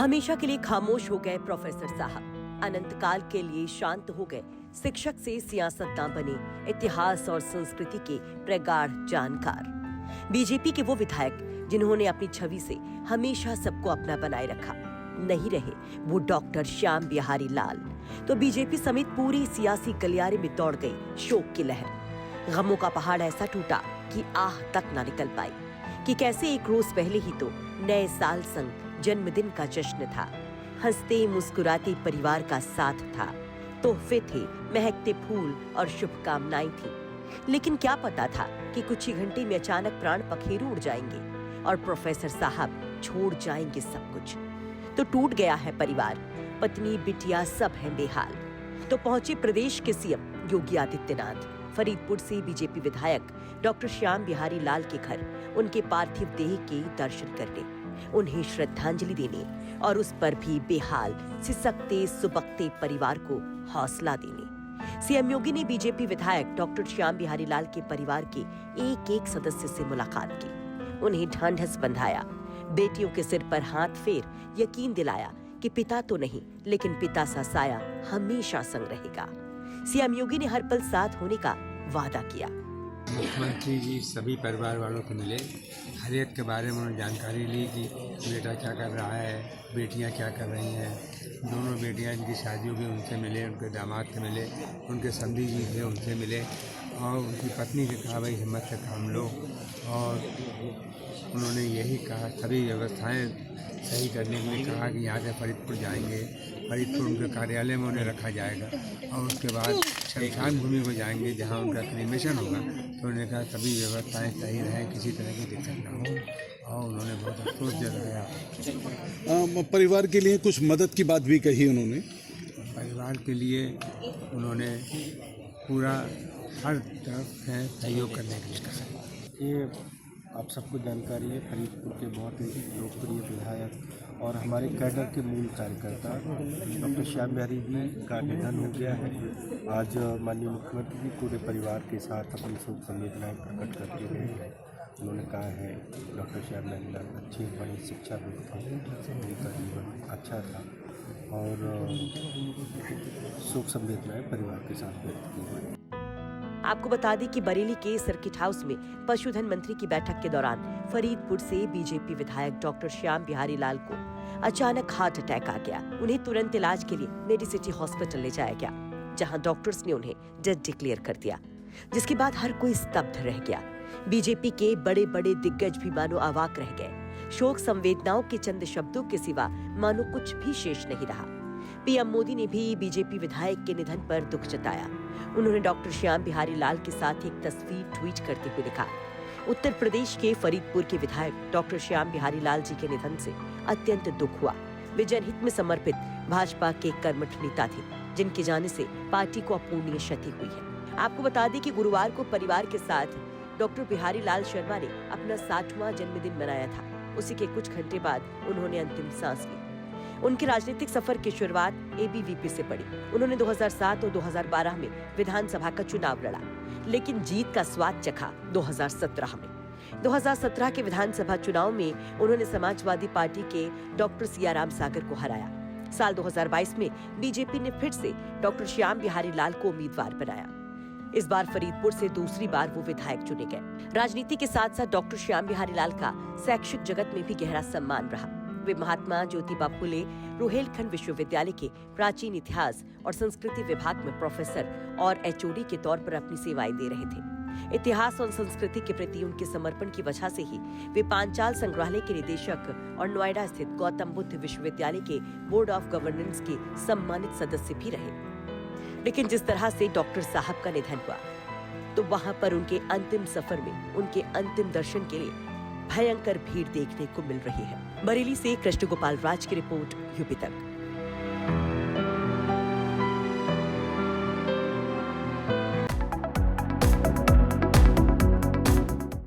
हमेशा के लिए खामोश हो गए प्रोफेसर साहब, अनंत काल के लिए शांत हो गए। शिक्षक से सियासतदान बने, इतिहास और संस्कृति के प्रगाढ़ जानकार। बीजेपी के वो विधायक जिन्होंने अपनी छवि से हमेशा सबको अपना बनाए रखा, नहीं रहे वो डॉक्टर श्याम बिहारी लाल। तो बीजेपी समेत पूरी सियासी गलियारे में दौड़ गई शोक की लहर। गमों का पहाड़ ऐसा टूटा कि आह तक ना निकल पाई कि कैसे एक रोज पहले ही तो नए साल संग जन्मदिन का जश्न था, हंसते मुस्कुराते परिवार का साथ था, तोहफे थे, महकते फूल और शुभकामनाएं थी। लेकिन क्या पता था कि कुछ ही घंटे में अचानक प्राण पखेरु उड़ जाएंगे और प्रोफेसर साहब छोड़ जाएंगे सब कुछ। तो टूट गया है परिवार, पत्नी बिटिया सब हैं बेहाल। तो पहुंचे प्रदेश के सीएम योगी आदित्यनाथ फरीदपुर से बीजेपी विधायक डॉक्टर श्याम बिहारी लाल के घर उनके पार्थिव देह के दर्शन करने, उन्हें श्रद्धांजलि देने और उस पर भी बेहाल सिसकते सुबकते परिवार को हौसला देने। सीएम योगी ने बीजेपी विधायक डॉक्टर श्याम बिहारी लाल के परिवार के एक एक सदस्य से मुलाकात की, उन्हें ढांढस बंधाया, बेटियों के सिर पर हाथ फेर यकीन दिलाया कि पिता तो नहीं लेकिन पिता सा साया हमेशा संग रहेगा। सीएम योगी ने हर पल साथ होने का वादा किया। मुख्यमंत्री जी सभी परिवार वालों को मिले, हर एक के बारे में उन्होंने जानकारी ली कि बेटा क्या कर रहा है, बेटियां क्या कर रही हैं। दोनों बेटियां जिनकी शादी हुई उनसे मिले, उनके दामाद से मिले, उनके समधी जी थे उनसे मिले और उनकी पत्नी से कहा भाई हिम्मत से काम लो। और उन्होंने यही कहा सभी व्यवस्थाएं सही करने के लिए कहा कि यहाँ से फरीदपुर जाएंगे, फरीदपुर उनके कार्यालय में उन्हें रखा जाएगा और उसके बाद शमशान भूमि को जाएंगे जहाँ उनका क्रीमेशन होगा। तो उन्होंने कहा सभी व्यवस्थाएं सही रहें, किसी तरह की दिक्कत ना हो और उन्होंने बहुत अफसोस जताया। परिवार के लिए कुछ मदद की बात भी कही उन्होंने। परिवार के लिए उन्होंने पूरा हर तरफ से सहयोग करने के लिए कहा। ये आप सबको जानकारी है, फरीदपुर के बहुत ही लोकप्रिय विधायक और हमारे कैडर के मूल कार्यकर्ता डॉक्टर श्याम बिहारी जी का निधन हो गया है। आज माननीय मुख्यमंत्री जी पूरे परिवार के साथ अपनी शोक संवेदनाएं प्रकट करते हुए उन्होंने कहा है डॉक्टर श्याम बिहारी लाल अच्छी बड़ी शिक्षा थे, उनका जीवन अच्छा था और शोक संवेदनाएं परिवार के साथ व्यक्त की गई। आपको बता दें कि बरेली के सर्किट हाउस में पशुधन मंत्री की बैठक के दौरान फरीदपुर से बीजेपी विधायक डॉक्टर श्याम बिहारी लाल को अचानक हार्ट अटैक आ गया। उन्हें तुरंत इलाज के लिए मेडिसिटी हॉस्पिटल ले जाया गया, जहां डॉक्टर्स ने उन्हें डेड डिक्लेयर कर दिया, जिसके बाद हर कोई स्तब्ध रह गया। बीजेपी के बड़े बड़े दिग्गज भी मानो अवाक रह गए। शोक संवेदनाओं के चंद शब्दों के सिवा मानो कुछ भी शेष नहीं रहा। पीएम मोदी ने भी बीजेपी विधायक के निधन पर दुख जताया। उन्होंने डॉक्टर श्याम बिहारी लाल के साथ एक तस्वीर ट्वीट करते हुए लिखा, उत्तर प्रदेश के फरीदपुर के विधायक डॉक्टर श्याम बिहारी लाल जी के निधन से अत्यंत दुख हुआ। वे जनहित में समर्पित भाजपा के कर्मठ नेता थे, जिनके जाने से पार्टी को अपूर्णीय क्षति हुई है। आपको बता दें कि गुरुवार को परिवार के साथ डॉक्टर बिहारी लाल शर्मा ने अपना 60वां जन्मदिन मनाया था। उसी के कुछ घंटे बाद उन्होंने अंतिम सांस ली। उनके राजनीतिक सफर की शुरुआत एबीवीपी से पड़ी। उन्होंने 2007 और 2012 में विधानसभा का चुनाव लड़ा, लेकिन जीत का स्वाद चखा 2017 में। 2017 के विधानसभा चुनाव में उन्होंने समाजवादी पार्टी के डॉक्टर सियाराम सागर को हराया। साल 2022 में बीजेपी ने फिर से डॉक्टर श्याम बिहारी लाल को उम्मीदवार बनाया। इस बार फरीदपुर से दूसरी बार वो विधायक चुने गए। राजनीति के साथ साथ डॉक्टर श्याम बिहारी लाल का शैक्षिक जगत में भी गहरा सम्मान रहा। वे महात्मा ज्योतिबा फुले रुहेलखंड विश्वविद्यालय के प्राचीन इतिहास और संस्कृति विभाग में प्रोफेसर और एचओडी के तौर पर अपनी सेवाएं दे रहे थे। इतिहास और संस्कृति के प्रति उनके समर्पण की वजह से ही वे पांचाल संग्रहालय के निदेशक और नोएडा स्थित गौतम बुद्ध विश्वविद्यालय के बोर्ड ऑफ गवर्नेंस के सम्मानित सदस्य भी रहे। लेकिन जिस तरह से डॉक्टर साहब का निधन हुआ, तो वहां पर उनके अंतिम सफर में उनके अंतिम दर्शन के लिए भयंकर भीड़ देखने को मिल रही है। बरेली से कृष्ण गोपाल राज की रिपोर्ट, यूपी तक।